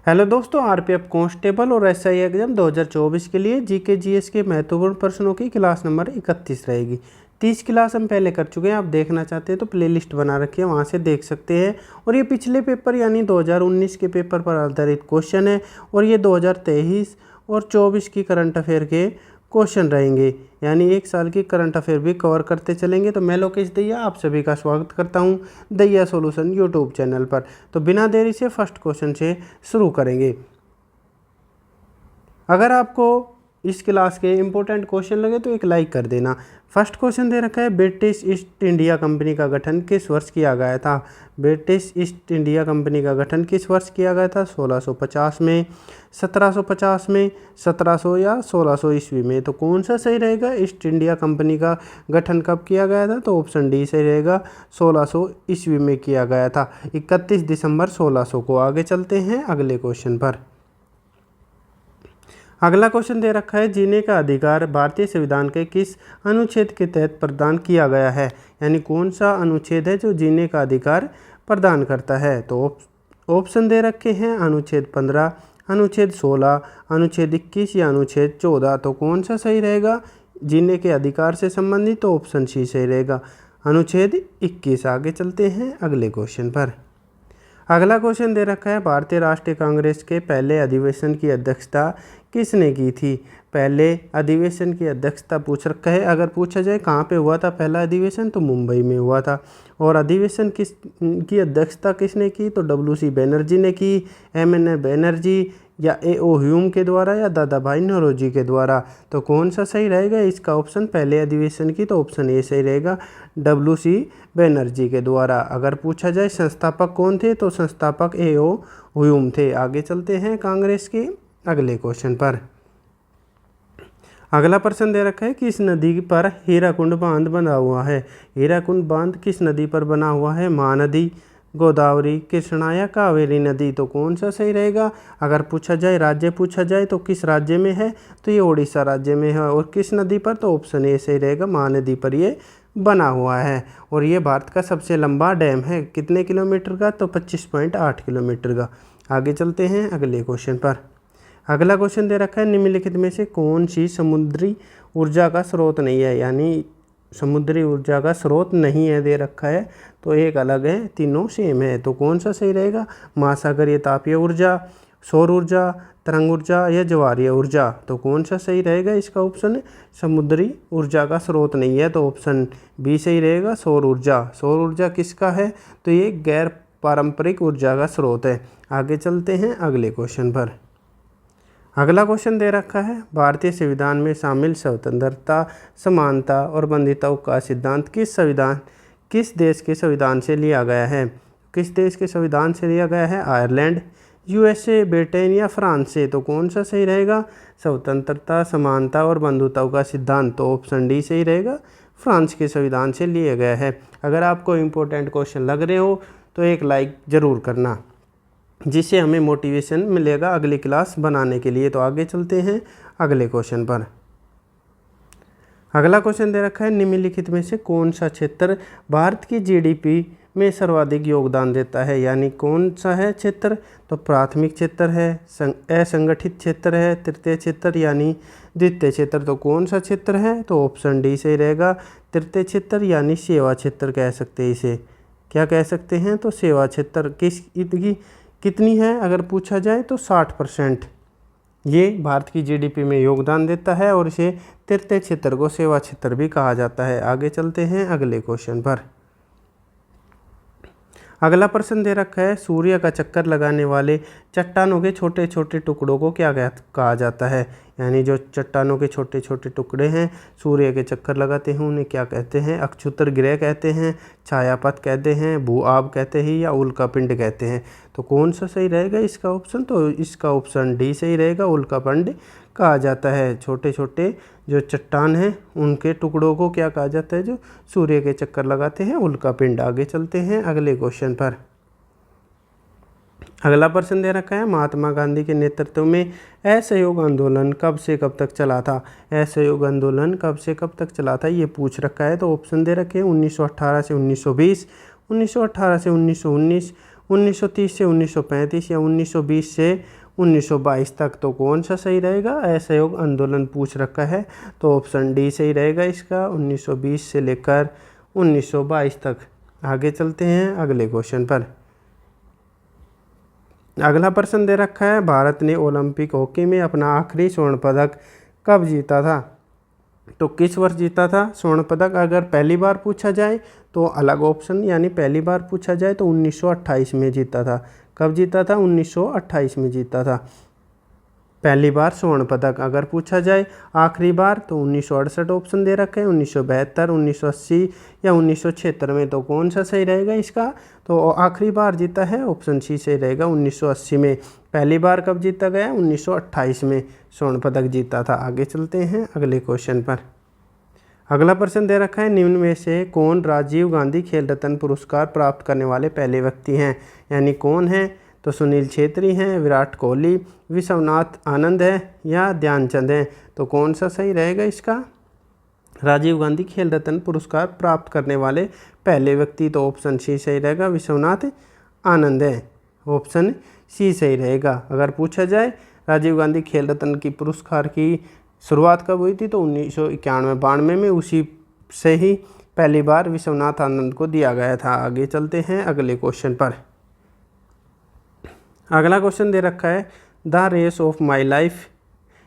Hello दोस्तों, RPF constable और SI exam 2024 के लिए जीके जीएस के महत्वपूर्ण प्रश्नों की क्लास नंबर 31 रहेगी। 30 क्लास हम पहले कर चुके हैं। आप देखना चाहते हैं तो प्लेलिस्ट बना रखी है, वहाँ से देख सकते हैं। और ये पिछले पेपर यानी 2019 के पेपर पर आधारित क्वेश्चन है और ये 2023 और 24 की करंट अफेयर के क्वेश्चन रहेंगे, यानी एक साल की करंट अफेयर भी कवर करते चलेंगे। तो मैं लोकेश दहिया आप सभी का स्वागत करता हूं दहिया सॉल्यूशन यूट्यूब चैनल पर। तो बिना देरी से फर्स्ट क्वेश्चन से शुरू करेंगे। अगर आपको इस क्लास के इंपॉर्टेंट क्वेश्चन लगे तो एक लाइक कर देना। फर्स्ट क्वेश्चन दे रखा है, ब्रिटिश ईस्ट इंडिया कंपनी का गठन किस वर्ष किया गया था। ब्रिटिश ईस्ट इंडिया कंपनी का गठन किस वर्ष किया गया था? 1650 में, 1750 में, 1700 या 1600 ईस्वी में। तो कौन सा सही रहेगा? ईस्ट इंडिया कंपनी का गठन कब किया गया था? तो ऑप्शन डी सही रहेगा, 1600 ईस्वी में किया गया था, 31 दिसंबर 1600 को। आगे चलते हैं अगले क्वेश्चन पर। अगला क्वेश्चन दे रखा है, जीने का अधिकार भारतीय संविधान के किस अनुच्छेद के तहत प्रदान किया गया है। यानी कौन सा अनुच्छेद है जो जीने का अधिकार प्रदान करता है। तो ऑप्शन दे रखे हैं, अनुच्छेद 15, अनुच्छेद 16, अनुच्छेद 21 या अनुच्छेद 14। तो कौन सा सही रहेगा जीने के अधिकार से संबंधित? तो ऑप्शन सी सही रहेगा, अनुच्छेद 21। आगे चलते हैं अगले क्वेश्चन पर। अगला क्वेश्चन दे रखा है, भारतीय राष्ट्रीय कांग्रेस के पहले अधिवेशन की अध्यक्षता किसने की थी। पहले अधिवेशन की अध्यक्षता पूछ रखा है। अगर पूछा जाए कहाँ पे हुआ था पहला अधिवेशन, तो मुंबई में हुआ था। और अधिवेशन की अध्यक्षता किसने की? तो डब्ल्यू.सी. बनर्जी ने की, एम.एन. बनर्जी या ए.ओ. ह्यूम के द्वारा या दादा भाई नौरोजी के द्वारा। तो कौन सा सही रहेगा इसका ऑप्शन? पहले अधिवेशन की, तो ऑप्शन ए सही रहेगा, डब्ल्यू.सी. बनर्जी के द्वारा। अगर पूछा जाए संस्थापक कौन थे, तो संस्थापक ए.ओ. ह्यूम थे। आगे चलते हैं कांग्रेस के अगले क्वेश्चन पर। अगला प्रश्न दे रखा है, किस नदी पर हीराकुंड बांध बना हुआ है। हीराकुंड बांध किस नदी पर बना हुआ है? महानदी, गोदावरी, कृष्णा या कावेरी नदी। तो कौन सा सही रहेगा? अगर पूछा जाए राज्य पूछा जाए तो किस राज्य में है, तो ये उड़ीसा राज्य में है। और किस नदी पर? तो ऑप्शन ए सही रहेगा, महानदी पर ये बना हुआ है। और ये भारत का सबसे लंबा डैम है। कितने किलोमीटर का? तो 25.8 किलोमीटर का। आगे चलते हैं अगले क्वेश्चन पर। अगला क्वेश्चन दे रखा है, निम्नलिखित में से कौन सी समुद्री ऊर्जा का स्रोत नहीं है। यानी समुद्री ऊर्जा का स्रोत नहीं है दे रखा है, तो एक अलग है, तीनों सेम है। तो कौन सा सही रहेगा? महासागरीय तापीय ऊर्जा, सौर ऊर्जा, तरंग ऊर्जा या ज्वारीय ऊर्जा। तो कौन सा सही रहेगा इसका ऑप्शन? समुद्री ऊर्जा का स्रोत नहीं है, तो ऑप्शन बी सही रहेगा, सौर ऊर्जा। सौर ऊर्जा किसका है? तो ये गैर पारंपरिक ऊर्जा का स्रोत है। आगे चलते हैं अगले क्वेश्चन पर। अगला क्वेश्चन दे रखा है, भारतीय संविधान में शामिल स्वतंत्रता, समानता और बंधुत्व का सिद्धांत किस देश के संविधान से लिया गया है। किस देश के संविधान से लिया गया है? आयरलैंड, यूएसए, ब्रिटेन या फ्रांस से। तो कौन सा सही रहेगा? स्वतंत्रता, समानता और बंधुत्व का सिद्धांत। तो ऑप्शन डी सही रहेगा, फ्रांस के संविधान से लिया गया है। अगर आपको इम्पोर्टेंट क्वेश्चन लग रहे हो तो एक लाइक ज़रूर करना, जिससे हमें मोटिवेशन मिलेगा अगली क्लास बनाने के लिए। तो आगे चलते हैं अगले क्वेश्चन पर। अगला क्वेश्चन दे रखा है, निम्नलिखित में से कौन सा क्षेत्र भारत की जीडीपी में सर्वाधिक योगदान देता है। यानी कौन सा है क्षेत्र? तो प्राथमिक क्षेत्र है, असंगठित क्षेत्र है, तृतीय क्षेत्र यानी द्वितीय क्षेत्र। तो कौन सा क्षेत्र है? तो ऑप्शन डी सही रहेगा, तृतीय क्षेत्र यानी सेवा क्षेत्र कह सकते हैं इसे। क्या कह सकते हैं? तो सेवा क्षेत्र। कितनी है अगर पूछा जाए तो 60% ये भारत की जीडीपी में योगदान देता है और इसे तृतीय क्षेत्र को सेवा क्षेत्र भी कहा जाता है। आगे चलते हैं अगले क्वेश्चन पर। अगला प्रश्न दे रखा है, सूर्य का चक्कर लगाने वाले चट्टानों के छोटे छोटे टुकड़ों को क्या कहा जाता है। यानी जो चट्टानों के छोटे छोटे टुकड़े हैं सूर्य के चक्कर लगाते हैं उन्हें क्या कहते हैं? अक्षुतर ग्रह कहते हैं, छायापथ कहते हैं, भू आब कहते हैं या उल्का पिंड कहते हैं। तो कौन सा सही रहेगा इसका ऑप्शन? तो इसका ऑप्शन डी सही रहेगा, उल्का पिंड कहा जाता है। छोटे छोटे जो चट्टान हैं उनके टुकड़ों को क्या कहा जाता है? जो सूर्य के चक्कर लगाते हैं, उल्का पिंड। आगे चलते हैं अगले क्वेश्चन पर। अगला प्रश्न दे रखा है, महात्मा गांधी के नेतृत्व में असहयोग आंदोलन कब से कब तक चला था। असहयोग आंदोलन कब से कब तक चला था ये पूछ रखा है। तो ऑप्शन दे रखे हैं, 1918 से 1920, 1918 से 1919, 1930 से 1935 या 1920 से 1922 तक, तो कौन सा सही रहेगा? असहयोग आंदोलन पूछ रखा है, तो ऑप्शन डी सही रहेगा इसका, 1920 से लेकर 1922 तक। आगे चलते हैं अगले क्वेश्चन पर। अगला प्रश्न दे रखा है, भारत ने ओलंपिक हॉकी में अपना आखिरी स्वर्ण पदक कब जीता था? तो किस वर्ष जीता था स्वर्ण पदक? अगर पहली बार पूछा जाए तो अलग ऑप्शन, यानी पहली बार पूछा जाए तो 1928 में जीता था। कब जीता था? 1928 में जीता था पहली बार स्वर्ण पदक। अगर पूछा जाए आखिरी बार तो 1968 ऑप्शन दे रखे हैं, 1972, 1980 या 1976 में, तो कौन सा सही रहेगा इसका? तो आखिरी बार जीता है, ऑप्शन सी सही रहेगा, 1980 में। पहली बार कब जीता गया? 1928 में स्वर्ण पदक जीता था। आगे चलते हैं अगले क्वेश्चन पर। अगला प्रश्न दे रखा है, निम्न में से कौन राजीव गांधी खेल रत्न पुरस्कार प्राप्त करने वाले पहले व्यक्ति हैं? यानी कौन है? तो सुनील छेत्री हैं, विराट कोहली, विश्वनाथ आनंद है या ध्यानचंद हैं, तो कौन सा सही रहेगा इसका? राजीव गांधी खेल रत्न पुरस्कार प्राप्त करने वाले पहले व्यक्ति, तो ऑप्शन सी सही रहेगा, विश्वनाथ आनंद है, ऑप्शन सी सही रहेगा। अगर पूछा जाए राजीव गांधी खेल रत्न की पुरस्कार की शुरुआत कब हुई थी? तो 1991-92 में, उसी से ही पहली बार विश्वनाथ आनंद को दिया गया था। आगे चलते हैं अगले क्वेश्चन पर। अगला क्वेश्चन दे रखा है, The race of my Life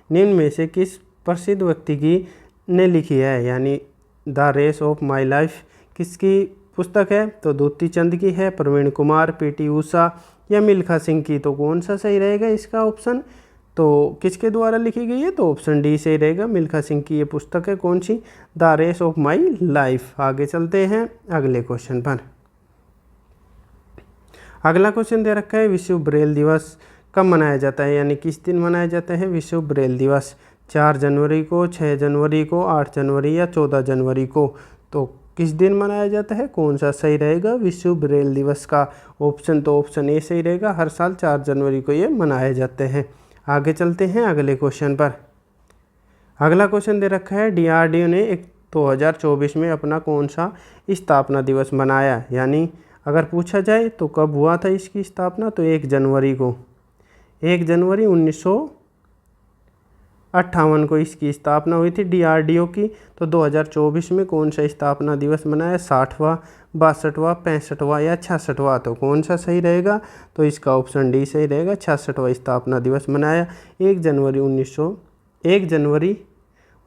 निम्न में से किस प्रसिद्ध व्यक्ति की ने लिखी है? यानी The race of my Life किसकी पुस्तक है? तो दूती चंद की है, प्रवीण कुमार, पीटी उषा या मिल्खा सिंह की, तो कौन सा सही रहेगा इसका ऑप्शन? तो किसके द्वारा लिखी गई है? तो ऑप्शन डी सही रहेगा, मिल्खा सिंह की ये पुस्तक है। कौन सी? The race of my life. आगे चलते हैं अगले क्वेश्चन पर। अगला क्वेश्चन दे रखा है, विश्व ब्रेल दिवस कब मनाया जाता है? यानी किस दिन मनाया जाता है विश्व ब्रेल दिवस? 4 जनवरी को, 6 जनवरी को, 8 जनवरी या 14 जनवरी को, तो किस दिन मनाया जाता है? कौन सा सही रहेगा विश्व ब्रेल दिवस का ऑप्शन? तो ऑप्शन ए सही रहेगा, हर साल 4 जनवरी को ये मनाए जाते हैं। आगे चलते हैं अगले क्वेश्चन पर। अगला क्वेश्चन दे रखा है, DRDO ने 2024 में अपना कौन सा स्थापना दिवस मनाया? यानी अगर पूछा जाए तो कब हुआ था इसकी स्थापना? तो 1 जनवरी को, 1 जनवरी 1958 को इसकी स्थापना हुई थी DRDO की। तो 2024 में कौन सा स्थापना दिवस मनाया? 60वां, 62वां, 65वां या 66वां, तो कौन सा सही रहेगा? तो इसका ऑप्शन डी सही रहेगा, 66वां स्थापना दिवस मनाया। 1 जनवरी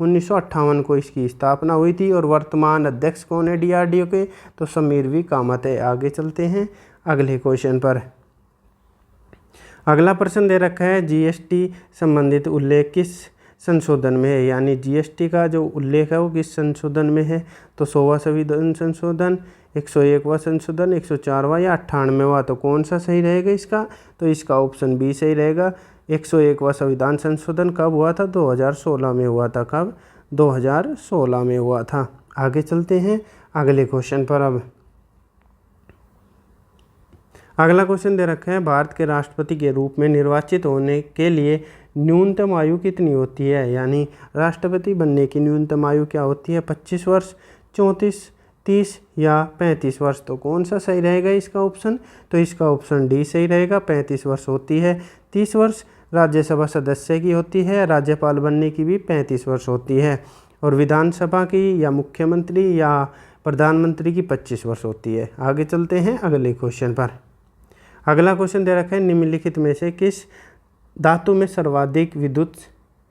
1958 को इसकी स्थापना हुई थी। और वर्तमान अध्यक्ष कौन है DRDO के? तो समीर वी कामत है। आगे चलते हैं अगले क्वेश्चन पर। अगला प्रश्न दे रखा है, GST संबंधित उल्लेख किस संशोधन में है? यानी GST का जो उल्लेख है वो किस संशोधन में है? तो 100वां संविधान संशोधन, 101वां संशोधन, 104वां या 98वां, तो कौन सा सही रहेगा इसका? तो इसका ऑप्शन बी सही रहेगा, 101वां संविधान संशोधन कब हुआ था? 2016 में हुआ था। कब? 2016 में हुआ था। आगे चलते हैं अगले क्वेश्चन पर। अब अगला क्वेश्चन दे रखा है, भारत के राष्ट्रपति के रूप में निर्वाचित होने के लिए न्यूनतम आयु कितनी होती है? यानी राष्ट्रपति बनने की न्यूनतम आयु क्या होती है? 25 वर्ष, 34, 30 या 35 वर्ष, तो कौन सा सही रहेगा इसका ऑप्शन? तो इसका ऑप्शन डी सही रहेगा, 35 वर्ष होती है। 30 वर्ष राज्यसभा सदस्य की होती है, राज्यपाल बनने की भी 35 वर्ष होती है, और विधानसभा की या मुख्यमंत्री या प्रधानमंत्री की 25 वर्ष होती है। आगे चलते हैं अगले क्वेश्चन पर। अगला क्वेश्चन दे रखा है, निम्नलिखित में से किस धातु में सर्वाधिक विद्युत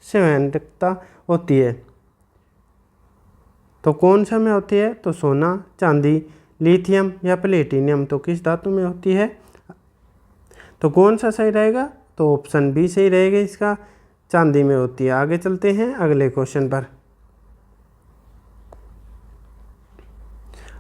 संवहनता होती है? तो कौन सा में होती है? तो सोना, चांदी, लिथियम या प्लेटिनियम, तो किस धातु में होती है? तो कौन सा सही रहेगा? तो ऑप्शन बी सही रहेगा इसका, चांदी में होती है। आगे चलते हैं अगले क्वेश्चन पर।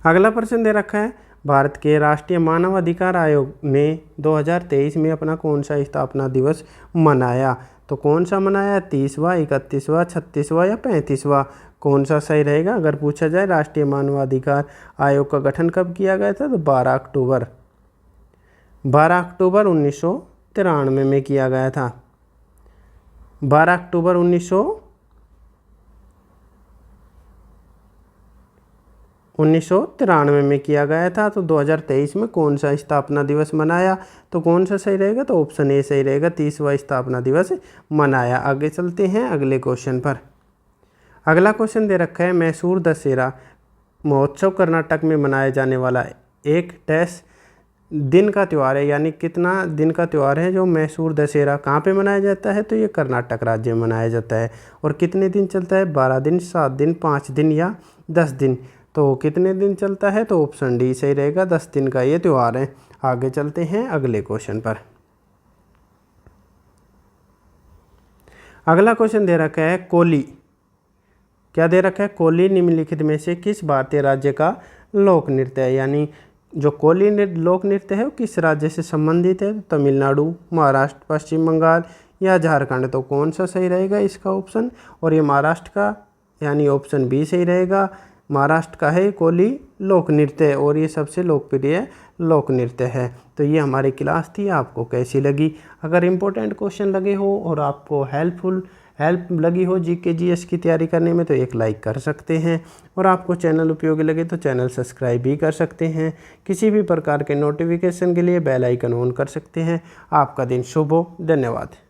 अगला प्रश्न दे रखा है, भारत के राष्ट्रीय मानव अधिकार आयोग ने 2023 में अपना कौन सा स्थापना दिवस मनाया? तो कौन सा मनाया? 30वां, 31वां, 36वां या 35वां, कौन सा सही रहेगा? अगर पूछा जाए राष्ट्रीय मानवाधिकार आयोग का गठन कब किया गया था? तो 12 अक्टूबर 1993 में किया गया था। 12 अक्टूबर 19 1993 में किया गया था। तो 2023 में कौन सा स्थापना दिवस मनाया, तो कौन सा सही रहेगा, तो ऑप्शन ए सही रहेगा, 30वां स्थापना दिवस मनाया। आगे चलते हैं अगले क्वेश्चन पर। अगला क्वेश्चन दे रखा है, मैसूर दशहरा महोत्सव कर्नाटक में मनाया जाने वाला एक डैश दिन का त्यौहार है, यानी कितना दिन का त्यौहार है जो मैसूर दशहरा कहाँ पे मनाया जाता है, तो ये कर्नाटक राज्य में मनाया जाता है। और कितने दिन चलता है, 12 दिन, 7 दिन, 5 दिन या 10 दिन। तो कितने दिन चलता है, तो ऑप्शन डी सही रहेगा, 10 दिन का ये त्यौहार है। आगे चलते हैं अगले क्वेश्चन पर। अगला क्वेश्चन दे रखा है, कोली, क्या दे रखा है, कोली निम्नलिखित में से किस भारतीय राज्य का लोक नृत्य है, यानी जो कोली लोक नृत्य है वो किस राज्य से संबंधित है, तमिलनाडु, महाराष्ट्र, पश्चिम बंगाल या झारखंड। तो कौन सा सही रहेगा इसका ऑप्शन, और ये महाराष्ट्र का यानी ऑप्शन बी सही रहेगा, महाराष्ट्र का है कोली लोक नृत्य और ये सबसे लोकप्रिय लोक नृत्य है। तो ये हमारी क्लास थी, आपको कैसी लगी। अगर इम्पोर्टेंट क्वेश्चन लगे हो और आपको हेल्प लगी हो जीके जीएस की तैयारी करने में, तो एक लाइक कर सकते हैं, और आपको चैनल उपयोगी लगे तो चैनल सब्सक्राइब भी कर सकते हैं। किसी भी प्रकार के नोटिफिकेशन के लिए बेल आइकन ऑन कर सकते हैं। आपका दिन शुभ हो, धन्यवाद।